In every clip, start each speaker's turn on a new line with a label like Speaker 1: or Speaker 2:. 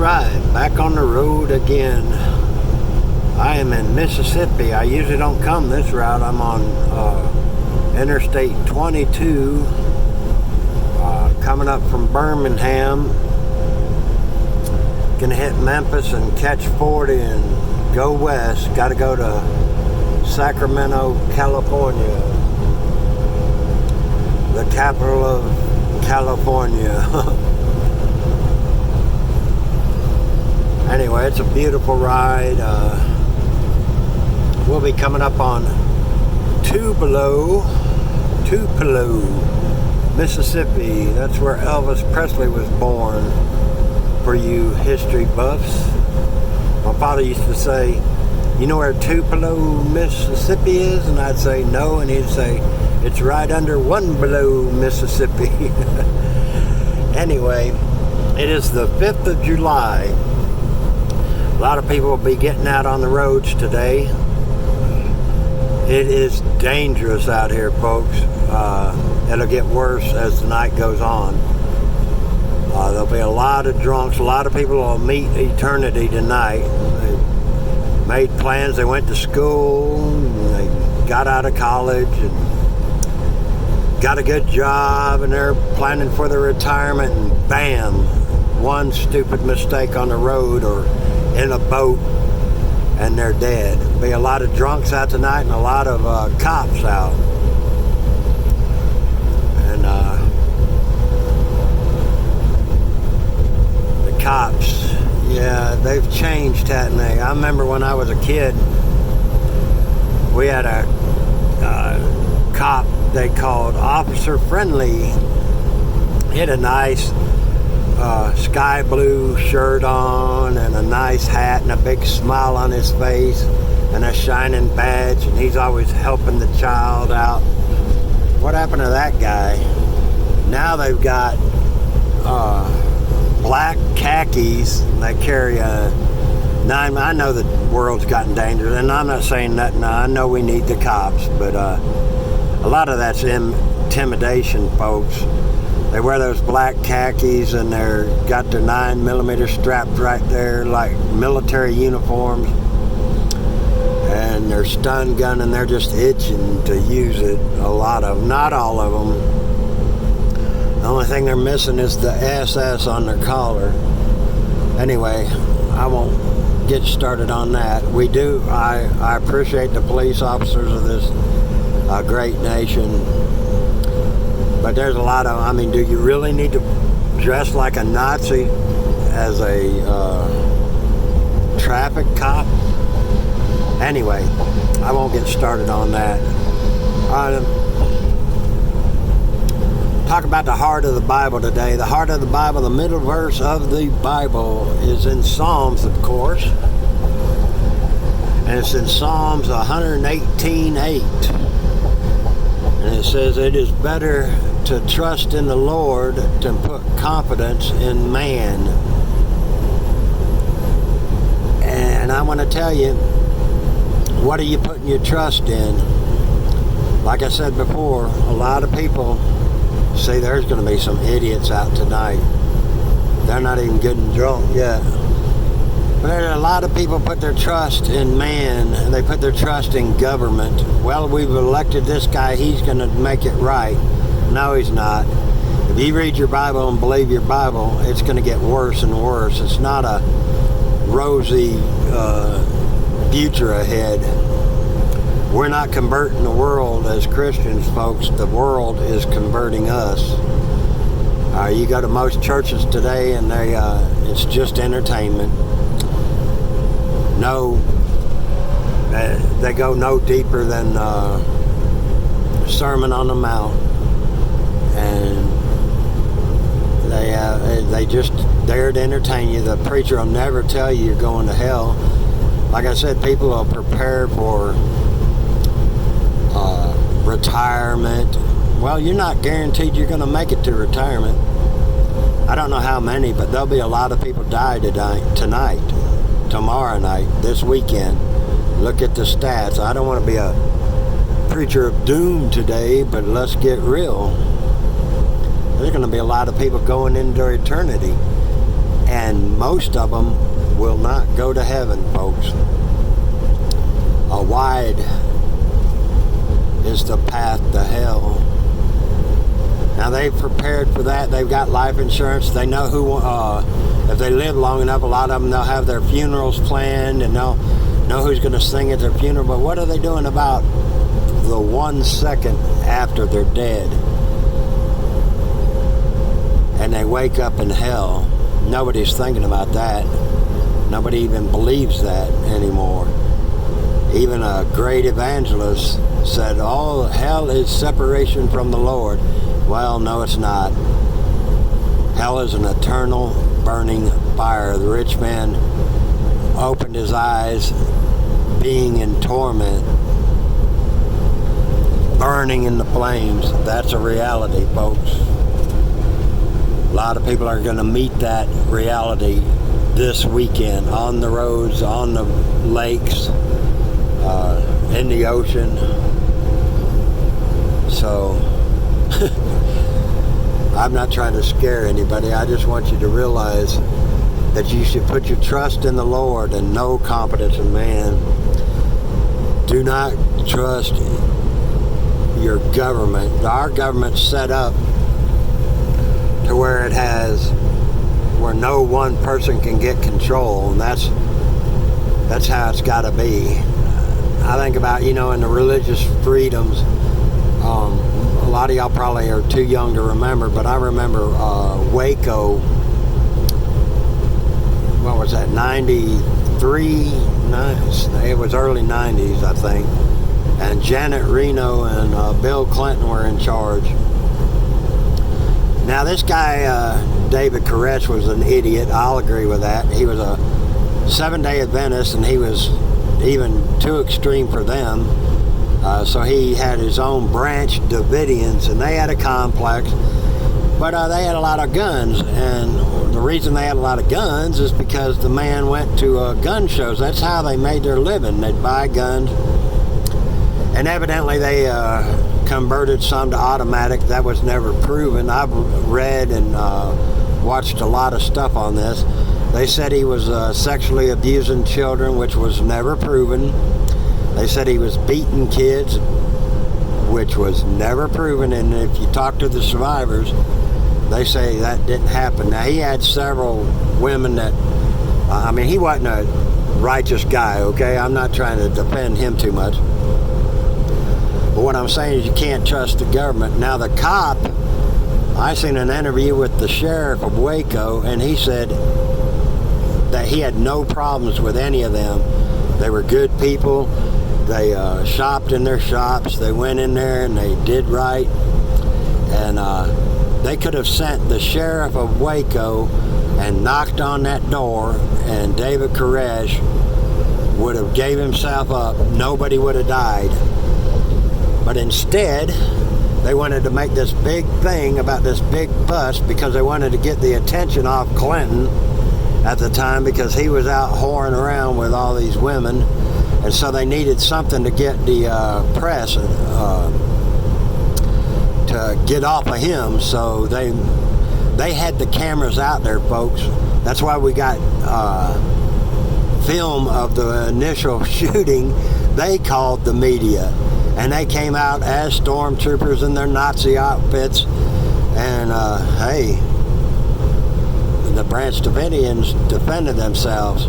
Speaker 1: Alright, back on the road again. I am in Mississippi. I usually don't come this route. I'm on Interstate 22 coming up from Birmingham. Gonna hit Memphis and catch 40 and go west. Gotta go to Sacramento, California, the capital of California. Anyway, it's a beautiful ride. We'll be coming up on Tupelo, Mississippi. That's where Elvis Presley was born, for you history buffs. My father used to say, you know where Tupelo, Mississippi is? And I'd say no, and he'd say, it's right under One Below, Mississippi. Anyway, it is the 5th of July. A lot of people will be getting out on the roads today. It is dangerous out here, folks. It'll get worse as the night goes on. There'll be a lot of drunks. A lot of people will meet eternity tonight. They made plans. They went to school. They got out of college and got a good job, and they're planning for their retirement, and bam, one stupid mistake on the road or in a boat, and they're dead. There'll be a lot of drunks out tonight and a lot of cops out. And the cops, yeah, they've changed, haven't they? I remember when I was a kid, we had a cop they called Officer Friendly. He had a nice sky blue shirt on and a nice hat and a big smile on his face and a shining badge, and he's always helping the child out. What happened to that guy? Now they've got black khakis, and they carry a 9. I know the world's gotten dangerous, and I'm not saying that. No, I know we need the cops, but a lot of that's intimidation, folks. They wear those black khakis, and they're got their 9mm strapped right there like military uniforms, and they're stun gun, and they're just itching to use it. A lot of them, not all of them. The only thing they're missing is the SS on their collar. Anyway, I won't get started on that. I appreciate the police officers of this great nation. But there's a lot of, do you really need to dress like a Nazi as a traffic cop? Anyway, I won't get started on that. Talk about the heart of the Bible today. The heart of the Bible, the middle verse of the Bible is in Psalms, of course. And it's in Psalms 118:8. And it says, it is better to trust in the Lord than put confidence in man. And I want to tell you, what are you putting your trust in? Like I said before, a lot of people say there's going to be some idiots out tonight. They're not even getting drunk yet. But there are a lot of people put their trust in man, and they put their trust in government. Well, we've elected this guy, he's going to make it right. No, he's not. If you read your Bible and believe your Bible, it's going to get worse and worse. It's not a rosy future ahead. We're not converting the world as Christians, folks. The world is converting us. You go to most churches today, and it's just entertainment. No, they go no deeper than Sermon on the Mount, and they just there to entertain you. The preacher will never tell you you're going to hell. Like I said, people will prepare for retirement. Well, you're not guaranteed you're going to make it to retirement. I don't know how many, but there'll be a lot of people die tonight, tomorrow night, this weekend. Look at the stats. I don't want to be a preacher of doom today, but let's get real. There's going to be a lot of people going into eternity. and most of them will not go to heaven, folks. Wide is the path to hell. Now they've prepared for that. They've got life insurance. They know who, if they live long enough, a lot of them, they'll have their funerals planned and they'll know who's going to sing at their funeral. But what are they doing about the 1 second after they're dead? And they wake up in hell. Nobody's thinking about that. Nobody even believes that anymore. Even a great evangelist said, oh, hell is separation from the Lord. Well, no, it's not. Hell is an eternal burning fire. The rich man opened his eyes, being in torment, burning in the flames. That's a reality, folks. A lot of people are going to meet that reality this weekend on the roads, on the lakes, in the ocean. So I'm not trying to scare anybody. I just want you to realize that you should put your trust in the Lord and no confidence in man. Do not trust your government. Our government's set up to where it has, where no one person can get control, and that's how it's got to be. I think about, in the religious freedoms, a lot of y'all probably are too young to remember, but I remember Waco, what was that, 93? It was early 90s, I think. And Janet Reno and Bill Clinton were in charge. Now this guy, David Koresh, was an idiot. I'll agree with that. He was a Seventh-day Adventist, and he was even too extreme for them. So he had his own branch, Davidians, and they had a complex. But they had a lot of guns, and the reason they had a lot of guns is because the man went to gun shows. That's how they made their living. They'd buy guns. And evidently they converted some to automatic. That was never proven. I've read and watched a lot of stuff on this. They said he was sexually abusing children, which was never proven. They said he was beating kids, which was never proven. And if you talk to the survivors, they say that didn't happen. Now, he had several women that, he wasn't a righteous guy, okay? I'm not trying to defend him too much. But what I'm saying is you can't trust the government. Now, the cop, I seen an interview with the sheriff of Waco, and he said that he had no problems with any of them. They were good people. They shopped in their shops. They went in there and they did right. And they could have sent the sheriff of Waco and knocked on that door, and David Koresh would have gave himself up. Nobody would have died. But instead, they wanted to make this big thing about this big bust because they wanted to get the attention off Clinton at the time, because he was out whoring around with all these women. And so they needed something to get the press to get off of him. So they had the cameras out there, folks. That's why we got film of the initial shooting. They called the media, and they came out as stormtroopers in their Nazi outfits. And hey, the Branch Davidians defended themselves.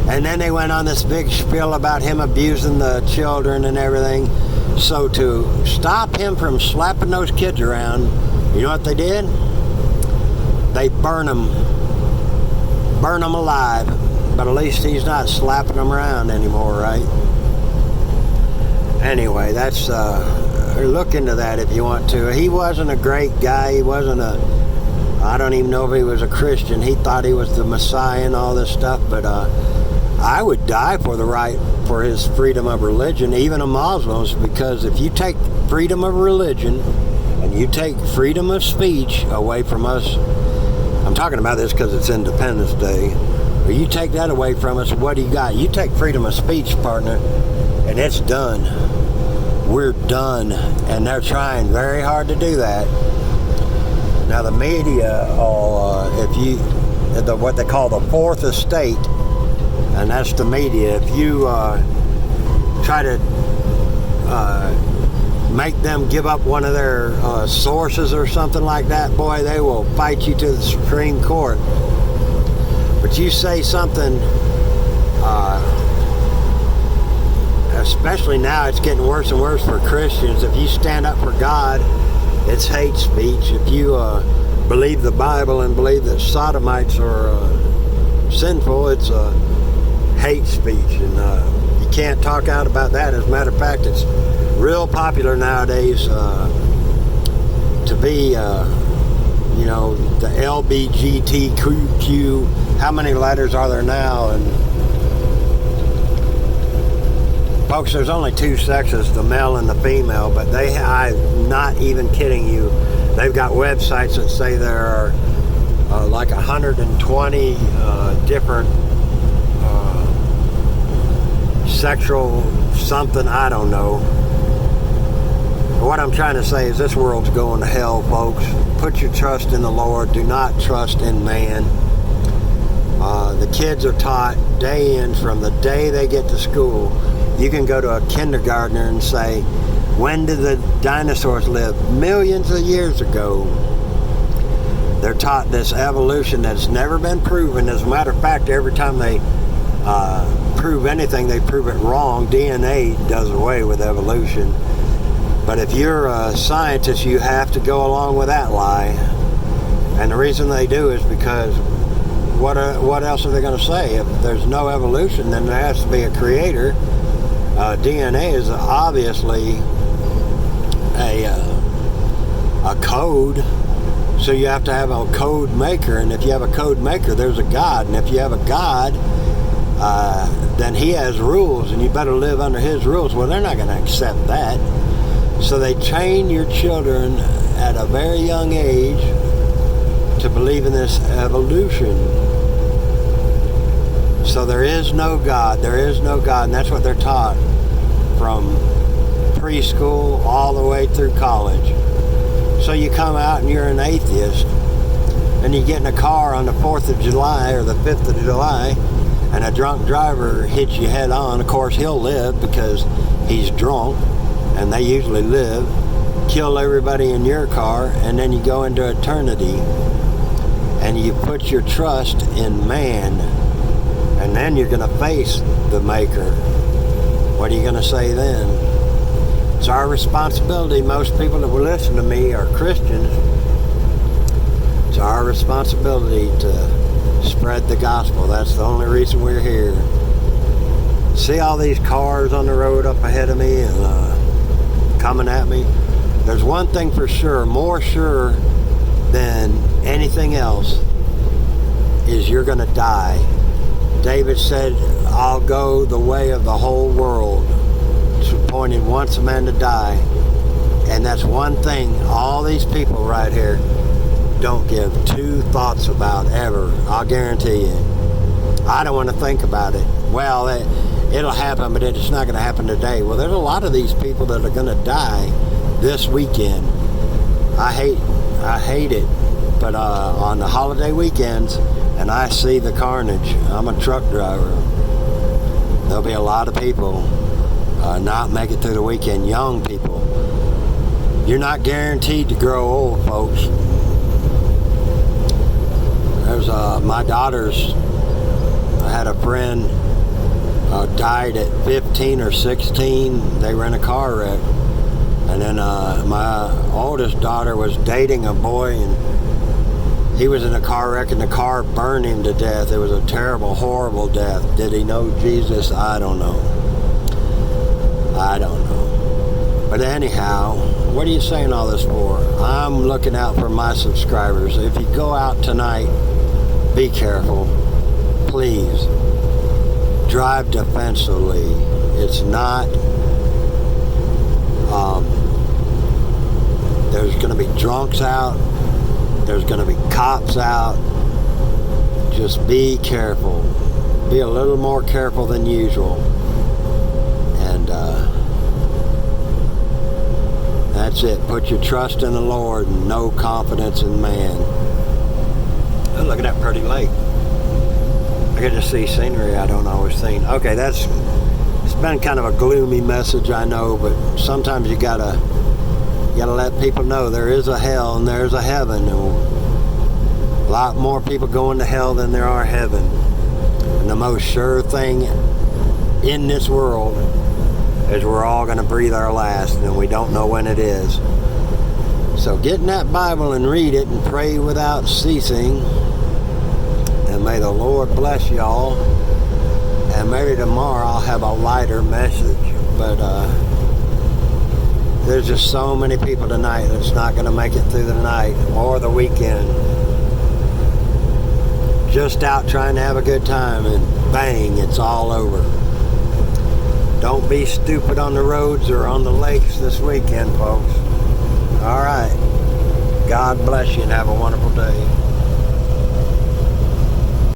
Speaker 1: And then they went on this big spiel about him abusing the children and everything. So to stop him from slapping those kids around, you know what they did? They burn them alive. But at least he's not slapping them around anymore, right? Anyway, that's look into that if you want to. He wasn't a great guy. He wasn't I don't even know if he was a Christian. He thought he was the Messiah and all this stuff, but I would die for his freedom of religion, even a Muslims, because if you take freedom of religion and you take freedom of speech away from us, I'm talking about this because it's Independence Day, but you take that away from us, what do you got? You take freedom of speech, partner, and it's done. We're done, and they're trying very hard to do that. Now the media, what they call the fourth estate, and that's the media. If you try to make them give up one of their sources or something like that, boy, they will fight you to the Supreme Court. But you say something, especially now, it's getting worse and worse for Christians. If you stand up for God, it's hate speech. If you believe the Bible and believe that sodomites are sinful, it's hate speech, and you can't talk out about that. As a matter of fact, it's real popular nowadays to be, the LBGTQ. How many letters are there now? And folks, there's only two sexes, the male and the female, but I'm not even kidding you. They've got websites that say there are like 120 different sexual something, I don't know. But what I'm trying to say is this world's going to hell, folks. Put your trust in the Lord. Do not trust in man. The kids are taught day in, from the day they get to school. You can go to a kindergartner and say, when did the dinosaurs live? Millions of years ago. They're taught this evolution that's never been proven. As a matter of fact, every time they prove anything, they prove it wrong. DNA does away with evolution. But if you're a scientist, you have to go along with that lie. And the reason they do is because what else are they going to say? If there's no evolution, then there has to be a creator. DNA is obviously a code, so you have to have a code maker, and if you have a code maker, there's a God, and if you have a God, then he has rules, and you better live under his rules. Well, they're not going to accept that, so they train your children at a very young age to believe in this evolution. So there is no God, and that's what they're taught from preschool all the way through college. So you come out and you're an atheist, and you get in a car on the 4th of July or the 5th of July, and a drunk driver hits you head on. Of course, he'll live because he's drunk, and they usually live. Kill everybody in your car, and then you go into eternity, and you put your trust in man, and then you're going to face the Maker. What are you going to say then? It's our responsibility. Most people that will listen to me are Christians. It's our responsibility to spread the gospel. That's the only reason we're here. See all these cars on the road up ahead of me and coming at me? There's one thing for sure, more sure than anything else, is you're going to die. David said, I'll go the way of the whole world. It's appointed once a man to die. And that's one thing all these people right here don't give two thoughts about ever. I'll guarantee you. I don't want to think about it. Well, it'll happen, but it's not going to happen today. Well, there's a lot of these people that are going to die this weekend. I hate it. But on the holiday weekends, and I see the carnage. I'm a truck driver. There'll be a lot of people not make it through the weekend. Young people. You're not guaranteed to grow old, folks. There's my daughter's. I had a friend died at 15 or 16. They were in a car wreck. And then my oldest daughter was dating a boy, and he was in a car wreck, and the car burned him to death. It was a terrible, horrible death. Did he know Jesus? I don't know. But anyhow, what are you saying all this for? I'm looking out for my subscribers. If you go out tonight, be careful. Please. Drive defensively. It's not... there's going to be drunks out. There's going to be cops out. Just be careful. Be a little more careful than usual. And that's it. Put your trust in the Lord and no confidence in man. Oh, look at that pretty lake. I get to see scenery I don't always see. Okay, it's been kind of a gloomy message, I know, but sometimes you gotta let people know there is a hell and there's a heaven. And a lot more people going to hell than there are heaven. And the most sure thing in this world is we're all going to breathe our last, and we don't know when it is. So get in that Bible and read it and pray without ceasing. And may the Lord bless y'all. And maybe tomorrow I'll have a lighter message. But there's just so many people tonight that's not going to make it through the night or the weekend. Just out trying to have a good time, and bang, it's all over. Don't be stupid on the roads or on the lakes this weekend, folks. All right. God bless you and have a wonderful day.